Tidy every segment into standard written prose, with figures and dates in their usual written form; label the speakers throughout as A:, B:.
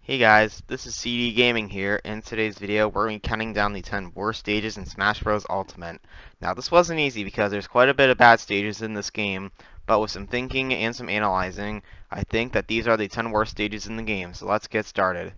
A: Hey guys, this is CD Gaming here. In today's video, we're going to be counting down the 10 worst stages in Smash Bros. Ultimate. Now, this wasn't easy because there's quite a bit of bad stages in this game, but with some thinking and some analyzing, I think that these are the 10 worst stages in the game, so let's get started.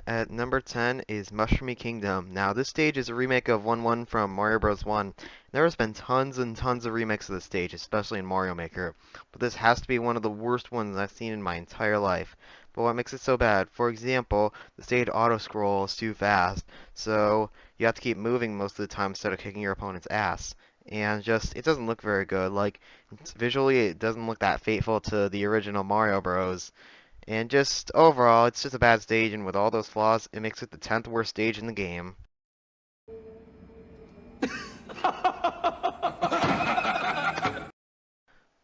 A: At number 10 is Mushroomy Kingdom. Now, this stage is a remake of 1-1 from Mario Bros. 1. There has been tons and tons of remakes of this stage, especially in Mario Maker, but this has to be one of the worst ones I've seen in my entire life. But what makes it so bad? For example, the stage auto-scrolls too fast, so you have to keep moving most of the time instead of kicking your opponent's ass. And just, it doesn't look very good. Like, visually, it doesn't look that faithful to the original Mario Bros. And just overall, it's just a bad stage, and with all those flaws, it makes it the 10th worst stage in the game.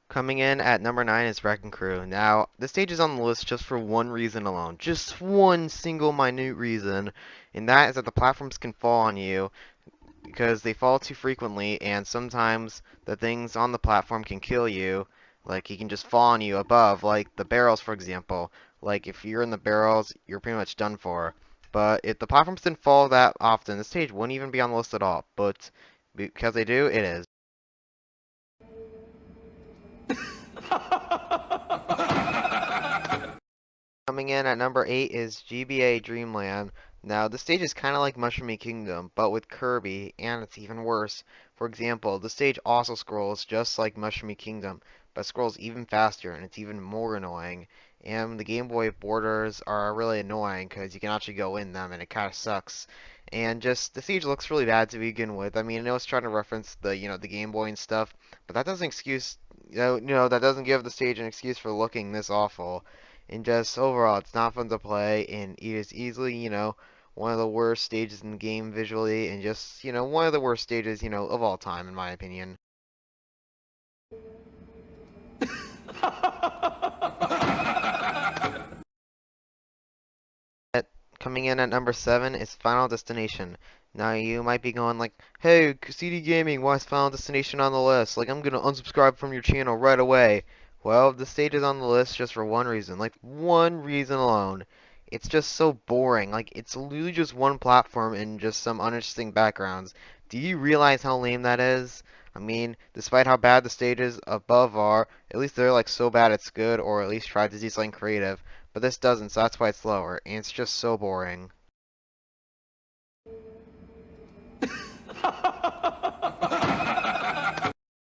A: Coming in at number 9 is Wrecking Crew. Now, this stage is on the list just for one reason alone. Just one single minute reason, and that is that the platforms can fall on you because they fall too frequently, and sometimes the things on the platform can kill you. Like, he can just fall on you above, like the barrels, for example. Like, if you're in the barrels, you're pretty much done for. But if the platforms didn't fall that often, the stage wouldn't even be on the list at all. But because they do, it is. Coming in at number 8 is GBA Dreamland. Now, this stage is kind of like Mushroomy Kingdom, but with Kirby, and it's even worse. For example, the stage also scrolls just like Mushroomy Kingdom, but scrolls even faster, and it's even more annoying. And the Game Boy borders are really annoying because you can actually go in them, and it kind of sucks. And just, the stage looks really bad to begin with. I mean, I know it's trying to reference the Game Boy and stuff, but that doesn't excuse, that doesn't give the stage an excuse for looking this awful. And just overall, it's not fun to play, and it is easily, one of the worst stages in the game visually, and just, one of the worst stages, of all time, in my opinion. Coming in at number 7 is Final Destination. Now you might be going like, hey, CD Gaming, why is Final Destination on the list? Like, I'm gonna unsubscribe from your channel right away. Well, the stage is on the list just for one reason, like one reason alone. It's just so boring. Like, it's literally just one platform and just some uninteresting backgrounds. Do you realize how lame that is? I mean, despite how bad the stages above are, at least they're like so bad it's good, or at least try to do something creative. But this doesn't, so that's why it's lower, and it's just so boring.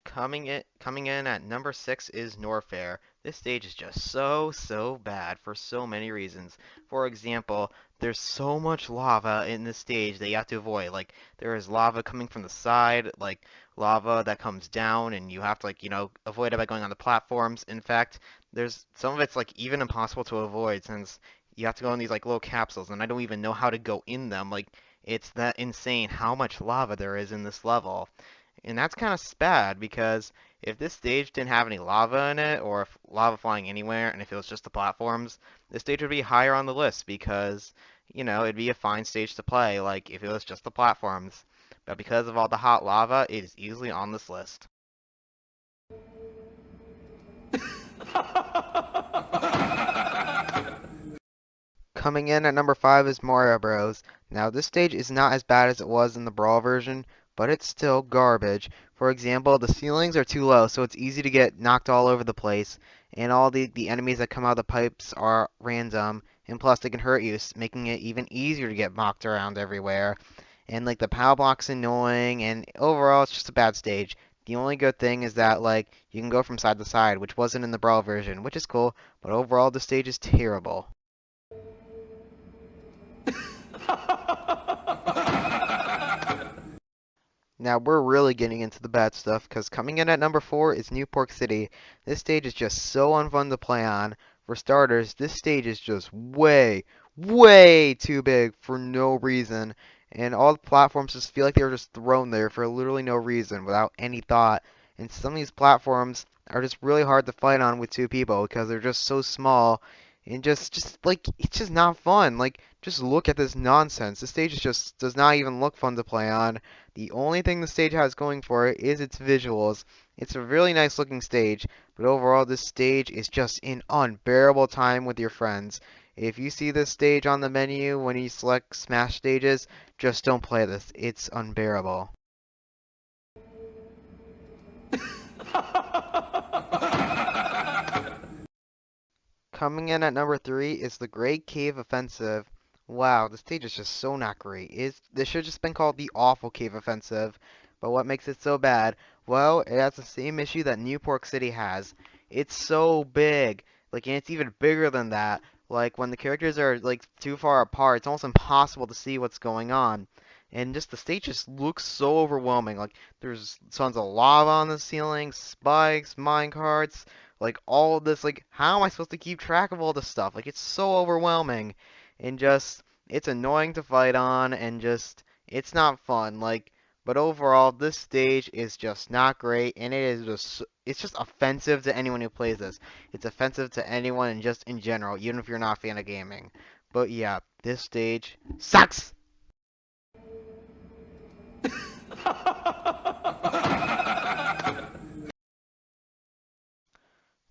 A: Coming in at number 6 is Norfair. This stage is just so bad for so many reasons. For example, there's so much lava in this stage that you have to avoid. Like, there is lava coming from the side, like lava that comes down, and you have to, like, avoid it by going on the platforms. In fact, there's some of it's like even impossible to avoid since you have to go in these like little capsules, and I don't even know how to go in them. Like, it's that insane how much lava there is in this level. And that's kind of bad because if this stage didn't have any lava in it, or if lava flying anywhere, and if it was just the platforms, this stage would be higher on the list because, it'd be a fine stage to play, like if it was just the platforms. But because of all the hot lava, it is easily on this list. Coming in at number 5 is Mario Bros. Now, this stage is not as bad as it was in the Brawl version, but it's still garbage. For example, the ceilings are too low, so it's easy to get knocked all over the place, and all the enemies that come out of the pipes are random, and plus they can hurt you, making it even easier to get knocked around everywhere. And like the power block's annoying, and overall it's just a bad stage. The only good thing is that like you can go from side to side, which wasn't in the Brawl version, which is cool, but overall the stage is terrible. Now we're really getting into the bad stuff, because coming in at number 4 is New Pork City. This stage is just so unfun to play on. For starters, this stage is just way too big for no reason. And all the platforms just feel like they were just thrown there for literally no reason, without any thought. And some of these platforms are just really hard to fight on with two people, because they're just so small. And just like, it's just not fun. Like, just look at this nonsense. The stage just does not even look fun to play on. The only thing the stage has going for it is its visuals, It's a really nice looking stage, but overall this stage is just an unbearable time with your friends. If you see this stage on the menu when you select Smash stages, just don't play this. It's unbearable. Coming in at number 3 is the Great Cave Offensive. Wow, the stage is just so not great. This should have just been called the Awful Cave Offensive. But what makes it so bad? Well, it has the same issue that Newport City has. It's so big. And it's even bigger than that. Like, when the characters are, too far apart, it's almost impossible to see what's going on. And just the stage just looks so overwhelming. Like, there's tons of lava on the ceiling, spikes, minecarts, all of this, how am I supposed to keep track of all this stuff? It's so overwhelming and just it's annoying to fight on and just it's not fun. But overall this stage is just not great and it's just offensive to anyone who plays this. It's offensive to anyone and just in general, even if you're not a fan of gaming. But yeah, this stage sucks.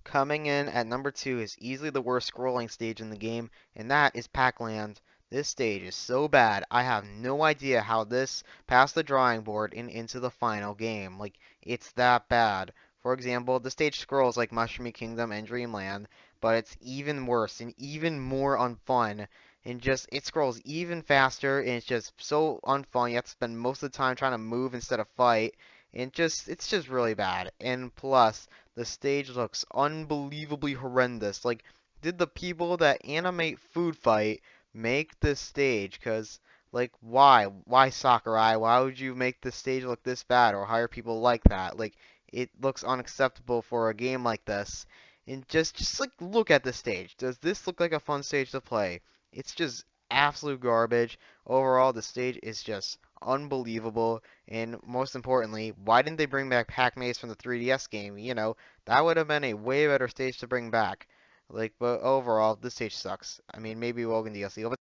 A: Coming in at number 2 is easily the worst scrolling stage in the game, and that is Packland. This stage is so bad, I have no idea how this passed the drawing board and into the final game. It's that bad. For example, the stage scrolls like Mushroomy Kingdom and Dreamland, but it's even worse and even more unfun. And just, it scrolls even faster, and it's just so unfun. You have to spend most of the time trying to move instead of fight. And it's just really bad. And plus, the stage looks unbelievably horrendous. Did the people that animate Food Fight make this stage? Why? Why Sakurai? Why would you make the stage look this bad or hire people like that? It looks unacceptable for a game like this. And look at the stage. Does this look like a fun stage to play? It's just absolute garbage. Overall, the stage is just unbelievable. And most importantly, why didn't they bring back Pac Maze from the 3DS game? That would have been a way better stage to bring back. But overall, this stage sucks. I mean, maybe Wogan DLC, but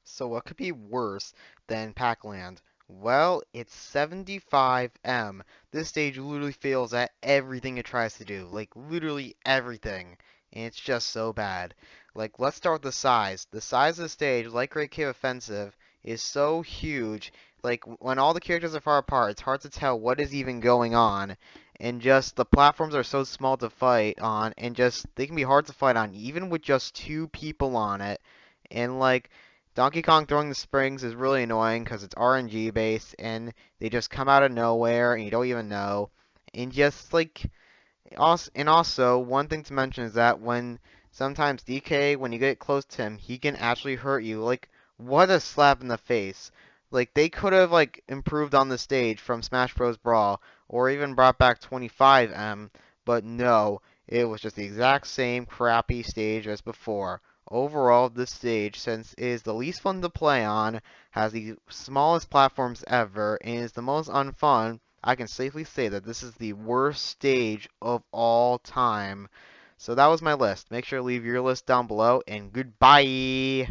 A: so what could be worse than Packland? Well, it's 75M. This stage literally fails at everything it tries to do. Literally everything. And it's just so bad. Let's start with the size. The size of the stage, like Great Cave Offensive, is so huge. When all the characters are far apart, it's hard to tell what is even going on. And just, the platforms are so small to fight on, and just, they can be hard to fight on, even with just 2 people on it. And, Donkey Kong throwing the springs is really annoying because it's RNG based and they just come out of nowhere and you don't even know. And just also one thing to mention is that when sometimes DK, when you get close to him, he can actually hurt you. What a slap in the face. They could have improved on the stage from Smash Bros. Brawl or even brought back 25M, but no, it was just the exact same crappy stage as before. Overall, this stage, since it is the least fun to play on, has the smallest platforms ever, and is the most unfun, I can safely say that this is the worst stage of all time. So that was my list. Make sure to leave your list down below, and goodbye!